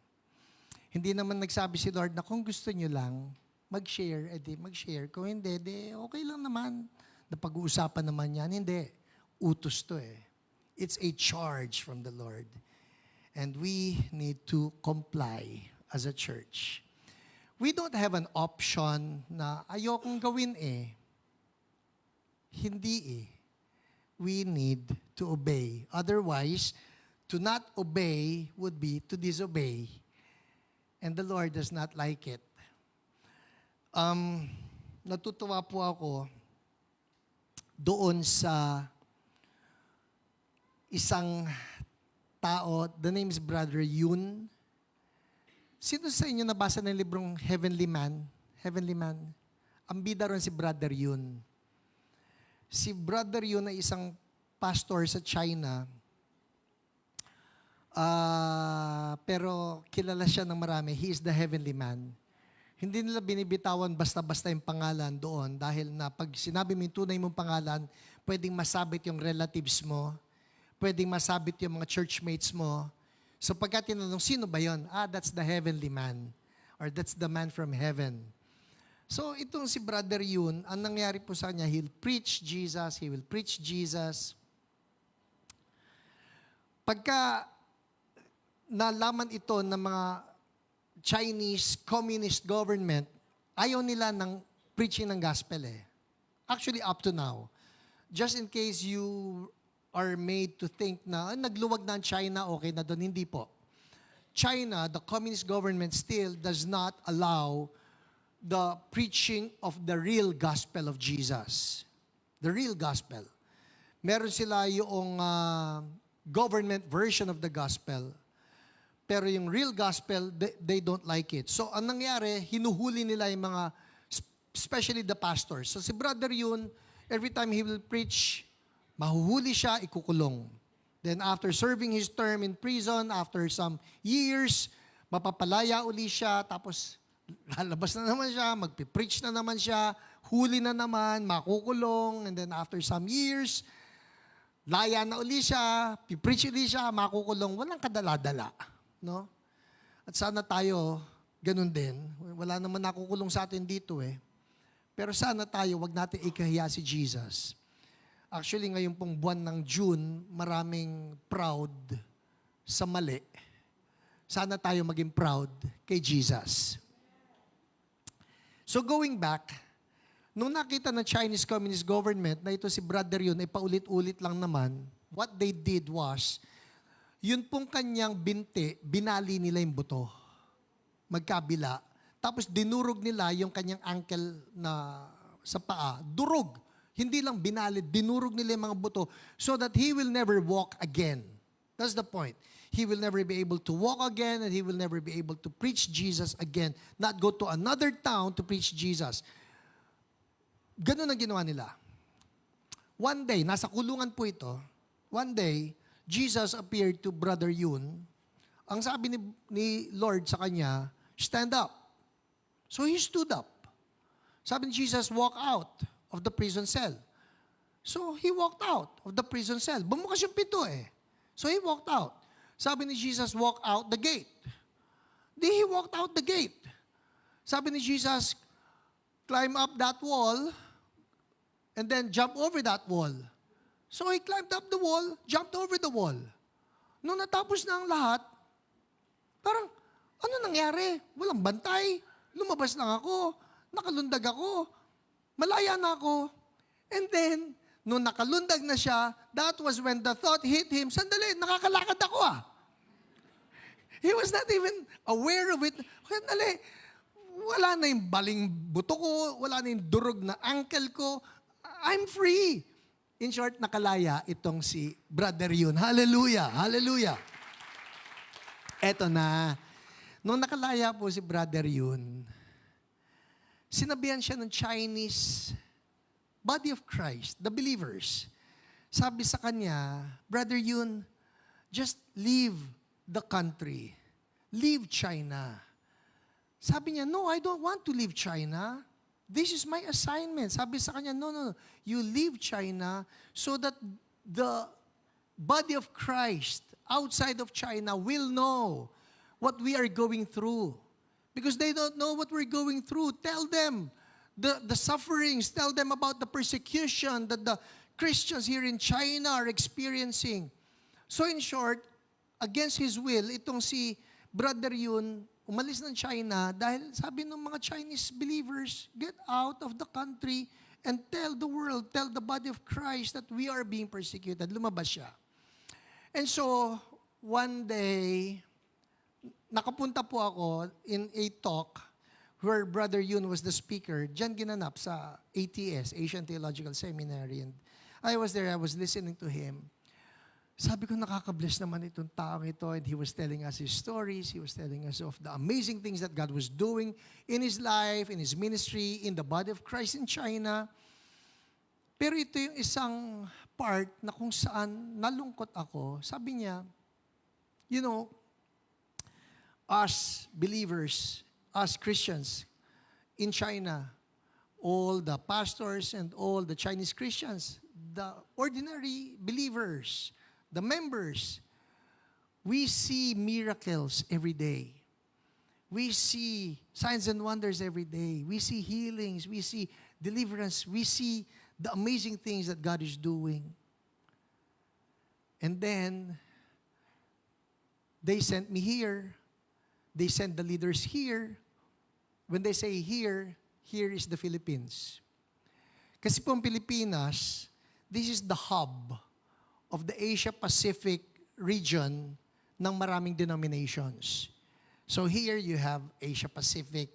Hindi naman nagsabi si Lord na kung gusto nyo lang, mag-share, edi mag-share. Kung hindi, di okay lang naman. Napag-uusapan naman yan. Hindi. Utos to eh. It's a charge from the Lord. And we need to comply as a church. We don't have an option na ayokong gawin eh. Hindi eh. We need to obey. Otherwise, to not obey would be to disobey. And the Lord does not like it. Natutuwa po ako doon sa isang tao, the name is Brother Yun. Sino sa inyo nabasa ng librong Heavenly Man? Heavenly Man? Ang bida ron si Brother Yun. Si Brother Yun ay isang pastor sa China. Pero kilala siya ng marami. He is the Heavenly Man. Hindi nila binibitawan basta-basta yung pangalan doon dahil na pag sinabi mo yung tunay mong pangalan, pwedeng masabit yung relatives mo, pwedeng masabit yung mga churchmates mo. So pagka tinanong, sino ba yun? That's the Heavenly Man. Or that's the man from heaven. So itong si Brother Yun, ang nangyari po sa kanya, he'll preach Jesus, he will preach Jesus. Pagka nalaman ito ng mga Chinese communist government, ayaw nila ng preaching ng gospel eh. Actually, up to now. Just in case you are made to think na nagluwag na ang China, okay na doon. Hindi po. China, the communist government still does not allow the preaching of the real gospel of Jesus. The real gospel. Meron sila yung government version of the gospel. Pero yung real gospel, they don't like it. So, ang nangyari, hinuhuli nila yung mga, especially the pastors. So, si Brother Yun, every time he will preach, mahuhuli siya, ikukulong. Then, after serving his term in prison, after some years, mapapalaya uli siya, tapos lalabas na naman siya, magpipreach na naman siya, huli na naman, makukulong, and then after some years, laya na uli siya, pipreach uli siya, makukulong, walang kadala-dala. No? At sana tayo, ganun din. Wala naman nakukulong sa atin dito eh. Pero sana tayo, wag natin ikahiya si Jesus. Actually, ngayon pong buwan ng June, maraming proud sa mali. Sana tayo maging proud kay Jesus. So going back, nung nakita ng Chinese Communist Government na ito si Brother Yun, ay paulit-ulit lang naman, what they did was, yun pong kanyang binti, binali nila yung buto. Magkabila. Tapos dinurog nila yung kanyang ankle na sa paa. Durog. Hindi lang binali, dinurog nila yung mga buto so that he will never walk again. That's the point. He will never be able to walk again and he will never be able to preach Jesus again. Not go to another town to preach Jesus. Ganun ang ginawa nila. One day, nasa kulungan po ito, one day, Jesus appeared to Brother Yun. Ang sabi ni Lord sa kanya, stand up. So he stood up. Sabi ni Jesus, walk out of the prison cell. So he walked out of the prison cell. Bumukas yung pinto eh. So he walked out. Sabi ni Jesus, walk out the gate. He walked out the gate. Sabi ni Jesus, climb up that wall and then jump over that wall. So he climbed up the wall, jumped over the wall. Nung natapos na ang lahat, parang, ano nangyari? Walang bantay. Lumabas lang ako. Nakalundag ako. Malaya na ako. And then, nung nakalundag na siya, that was when the thought hit him, sandali, nakakalakad ako ah. He was not even aware of it. Sandali, wala na yung baling buto ko, wala na yung durog na ankle ko. I'm free. In short, nakalaya itong si Brother Yun. Hallelujah! Hallelujah! Eto na. Nung nakalaya po si Brother Yun, sinabihan siya ng Chinese body of Christ, the believers. Sabi sa kanya, Brother Yun, just leave the country. Leave China. Sabi niya, no, I don't want to leave China. This is my assignment. Sabi sa kanya, no. You leave China so that the body of Christ outside of China will know what we are going through. because they don't know what we're going through. Tell them the sufferings. Tell them about the persecution that the Christians here in China are experiencing. So in short, against his will, itong si Brother Yun, umalis ng China dahil sabi ng mga Chinese believers, get out of the country and tell the world, tell the body of Christ that we are being persecuted. Lumabas siya. And so, one day, nakapunta po ako in a talk where Brother Yun was the speaker. Diyan ginanap sa ATS, Asian Theological Seminary. And I was there, I was listening to him. Sabi ko, nakaka-bless naman itong taong ito. And he was telling us his stories. He was telling us of the amazing things that God was doing in his life, in his ministry, in the body of Christ in China. Pero ito yung isang part na kung saan nalungkot ako. Sabi niya, you know, us believers, us Christians in China, all the pastors and all the Chinese Christians, the ordinary believers, the members, we see miracles every day. We see signs and wonders every day. We see healings. We see deliverance. We see the amazing things that God is doing. And then, they sent me here. They sent the leaders here. When they say here, here is the Philippines. Kasi po ang Pilipinas, this is the hub of the Asia-Pacific region ng maraming denominations. So here you have Asia-Pacific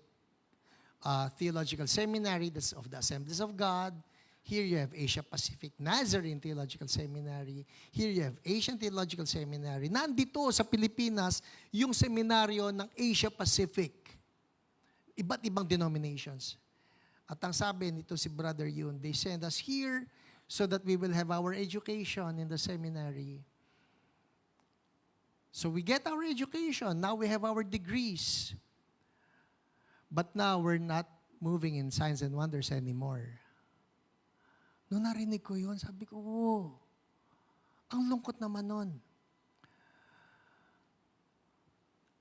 Theological Seminary, that's of the Assemblies of God. Here you have Asia-Pacific Nazarene Theological Seminary. Here you have Asian Theological Seminary. Nandito sa Pilipinas, yung seminaryo ng Asia-Pacific. Iba't ibang denominations. At ang sabi nito si Brother Yun, they send us here so that we will have our education in the seminary. So we get our education. Now we have our degrees. But now we're not moving in signs and wonders anymore. Noong narinig ko yun, sabi ko, oh, ang lungkot naman nun.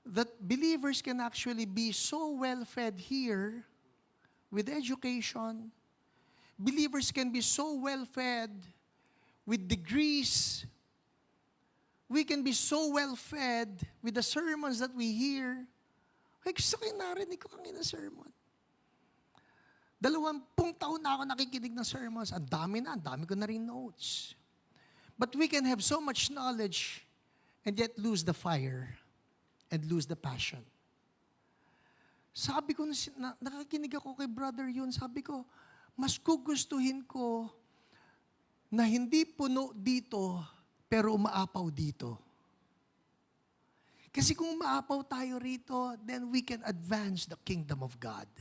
That believers can actually be so well-fed here with education. Believers can be so well-fed with degrees. We can be so well-fed with the sermons that we hear. Ay, gusto ko yung narinig ko kanina sermon. 20 taon na ako nakikinig ng sermons. Ang dami ko na rin notes. But we can have so much knowledge and yet lose the fire and lose the passion. Sabi ko, nakakinig ako kay Brother Yun, sabi ko, mas gugustuhin ko na hindi puno dito, pero umaapaw dito. Kasi kung umaapaw tayo rito, then we can advance the kingdom of God.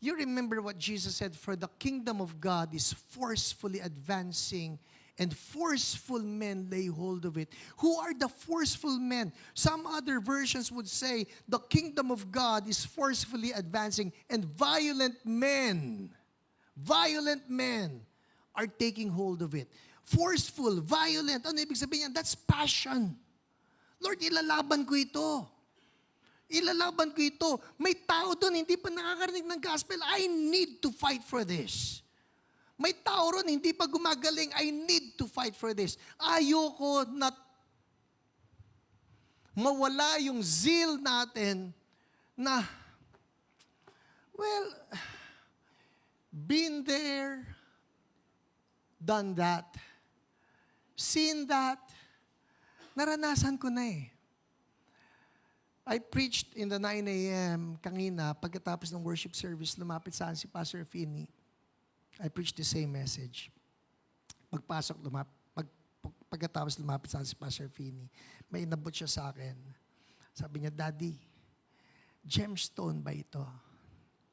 You remember what Jesus said, for the kingdom of God is forcefully advancing and forceful men lay hold of it. Who are the forceful men? Some other versions would say the kingdom of God is forcefully advancing and violent men are taking hold of it. Forceful, violent. Ano ibig sabihin yan? That's passion. Lord, ilalaban ko ito. Ilalaban ko ito. May tao doon, hindi pa nakakarinig ng gospel. I need to fight for this. May tao ron, hindi pa gumagaling. I need to fight for this. Ayoko na mawala yung zeal natin na, well, been there, done that, seen that, naranasan ko na eh. I preached in the 9 a.m. kanina, pagkatapos ng worship service, lumapit sa akin si Pastor Finney. I preached the same message. Pagkatapos lumapit sa akin si Pastor Finney, may inabot siya sa akin. Sabi niya, Daddy, gemstone ba ito?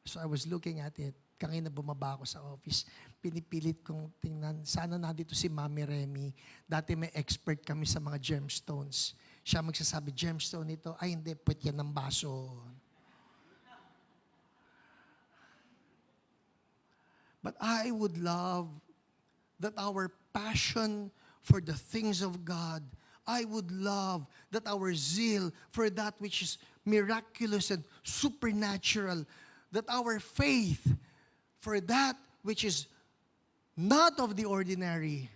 So I was looking at it. Kanina bumaba ako sa office. Pinipilit kong tingnan. Sana nandito si Mami Remy. Dati may expert kami sa mga gemstones. Siya magsasabi, gemstone ito. Ay, hindi. Put yan ng baso. But I would love that our passion for the things of God, I would love that our zeal for that which is miraculous and supernatural, that our faith for that which is not of the ordinary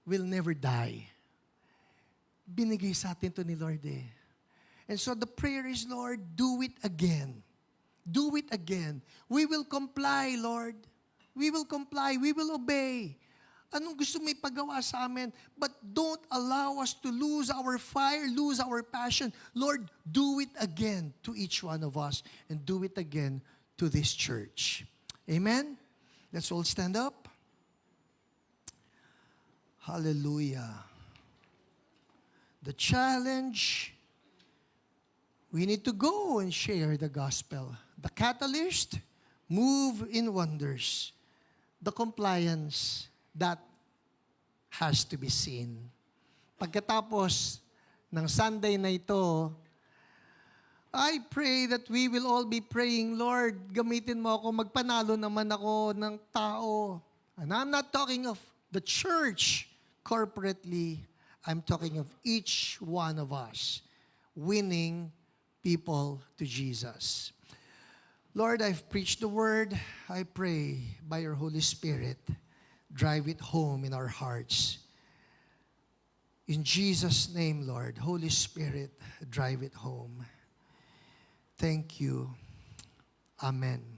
will never die. Binigay sa atin to ni Lord eh. And so the prayer is, Lord, do it again. Do it again. We will comply, Lord. We will comply. We will obey. Anong gusto mo ipagawa sa amin? But don't allow us to lose our fire, lose our passion. Lord, do it again to each one of us and do it again to this church. Amen? Let's all stand up. Hallelujah. The challenge, we need to go and share the gospel. The catalyst, move in wonders. The compliance, that has to be seen. Pagkatapos ng Sunday na ito, I pray that we will all be praying, Lord, gamitin mo ako, magpanalo naman ako ng tao. And I'm not talking of the church corporately. I'm talking of each one of us winning people to Jesus. Lord, I've preached the word. I pray by your Holy Spirit, drive it home in our hearts. In Jesus' name, Lord, Holy Spirit, drive it home. Thank you. Amen.